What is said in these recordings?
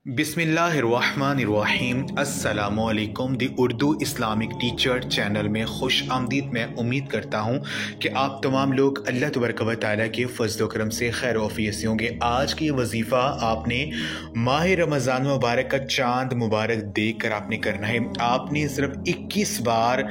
बिस्मिल्लाहिर्रहमानिर्रहीम। अस्सलामुअलैकुम। दी Urdu Islamic teacher channel में खुश आमदीद। मैं उम्मीद करता हूँ कि आप तमाम लोग अल्लाह तबारक व तआला के फज़ल व करम से खैर वफ़ीयत से होंगे। आज की वजीफ़ा आपने माह रमज़ान मुबारक का चाँद मुबारक देख कर आपने करना है। आपने सिर्फ 21 बार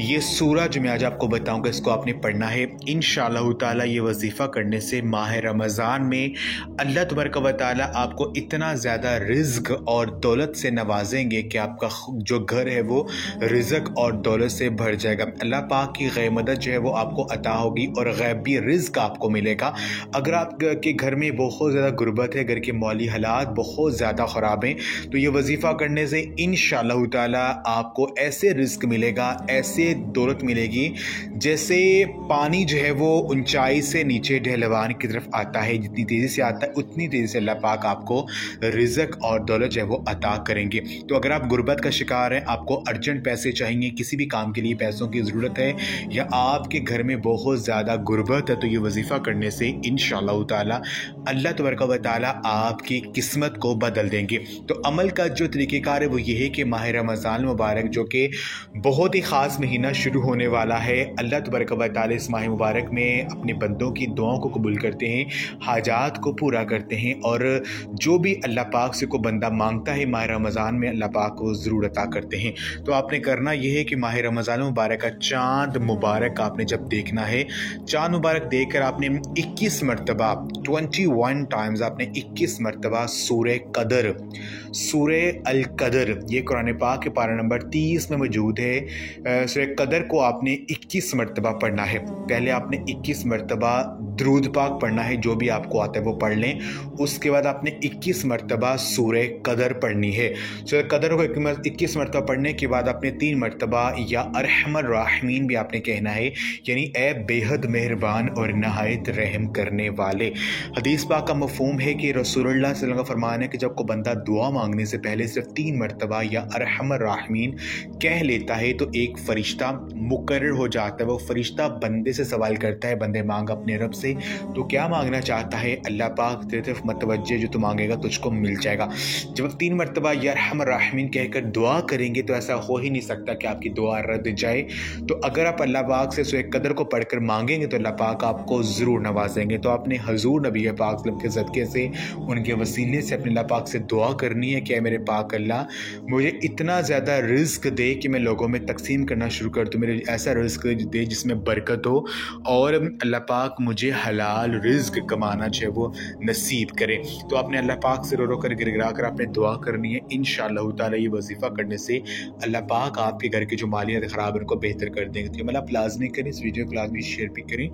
ये सूरह जो मैं आज आपको बताऊँगा इसको आपने पढ़ना है। इंशाअल्लाह ताला ये वजीफ़ा करने से माह रमज़ान में अल्लाह तबारक व तआला आपको इतना ज़्यादा रिज़्क और दौलत से नवाजेंगे कि आपका जो घर है वो रिज़्क और दौलत से भर जाएगा। अल्लाह पाक की गैब मदद जो है वो आपको अता होगी और गैबी रिज़्क आपको मिलेगा। अगर आपके घर में बहुत ज़्यादा गुर्बत है, घर के माली हालात बहुत ज़्यादा ख़राब हैं, तो ये वजीफ़ा करने से इंशाअल्लाह ताला आपको ऐसे रिज़्क मिलेगा, ऐसे दौलत मिलेगी जैसे पानी जो है वो ऊंचाई से नीचे ढलवान की तरफ आता है। जितनी तेज़ी से आता है उतनी तेज़ी से अल्लाह पाक आपको रिज़्क और दौलत जो है वो अता करेंगे। तो अगर आप गुर्बत का शिकार हैं, आपको अर्जेंट पैसे चाहिए, किसी भी काम के लिए पैसों की ज़रूरत है, या आपके घर में बहुत ज़्यादा गुर्बत है, तो ये वजीफ़ा करने से इंशाअल्लाह ताला अल्लाह तबारक व तआला आपकी किस्मत को बदल देंगे। तो अमल का जो तरीक़ेकार है वो ये है कि माह रमज़ान मुबारक जो कि बहुत ही ख़ास महीना शुरू होने वाला है, अल्लाह तबारक व तआला इस माह मुबारक में अपने बंदों की दुआओं को कबूल करते हैं, हाजात को पूरा करते हैं, और जो भी अल्लाह पाक से को बंदा मांगता है माह रमज़ान में अल्लाह पाक को ज़रूर अता करते हैं। तो आपने करना यह है कि माह रमज़ान मुबारक का चाँद मुबारक आपने जब देखना है, चाँद मुबारक देख कर आपने 21 मरतबा 21 टाइम्स आपने 21 मरतबा सूरह कदर, सूरह अल कदर, ये कुरान पाक के पारा नंबर 30 में मौजूद है। सूरह कदर को आपने 21 मरतबा पढ़ना है। पहले आपने 21 मरतबा दरूद पाक पढ़ना है, जो भी आपको आता है वो पढ़ लें। उसके बाद आपने 21 मरतबा सूरह कदर पढ़नी है। सूरह कदर को 21 मरतबा पढ़ने के बाद आपने 3 मरतबा या अरहमर राहिमीन भी आपने कहना है, यानी ए बेहद मेहरबान और नहायत रहम करने वाले। हदीस पाक का मफ़हूम है कि रसूलुल्लाह सल्लल्लाहु अलैहि वसल्लम का फरमान है कि जब को बंदा दुआ मांगने से पहले सिर्फ 3 मरतबा या अरहमर राहिमीन कह लेता है तो एक फ़रिश्ता मुकर्रर हो जाता है। वो फ़रिश्ता बंदे से सवाल करता है, बंदे मांग अपने रब से, तो क्या मांगना चाहता है? अल्लाह पाक तेरी तरफ मतवज्जे, जो तू मांगेगा तुझको मिल जाएगा। जब आप 3 मरतबा या अरहमर राहिमीन कहकर दुआ करेंगे तो ऐसा हो ही नहीं सकता कि आपकी दुआ रद्द जाए। तो अगर आप अल्लाह पाक से सूरह कदर को पढ़कर मांगेंगे तो अल्लाह पाक आपको ज़रूर नवाजेंगे। तो आपने हजूर नबी पाक के सदक़े से, उनके वसीले से अपने अल्लाह पाक से दुआ करनी है कि मेरे पाक अल्लाह मुझे इतना ज़्यादा रिज़्क दे कि मैं लोगों में तकसीम करना शुरू कर दूँ, मेरे ऐसा रिज़्क दे जिसमें बरकत हो, और अल्लाह पाक मुझे हलाल रिज़्क कमाना जो है वो नसीब करे। तो आपने अल्लाह पाक से रो कर गिड़गिड़ा कर आपने दुआ करनी है। इंशाअल्लाह ताला ये वजीफ़ा करने से अल्लाह पाक आपके घर के जो मालियात ख़राब है उनको बेहतर कर देंगे। तो मतलब लाज़मी करें, इस वीडियो को लाज़मी शेयर भी करें।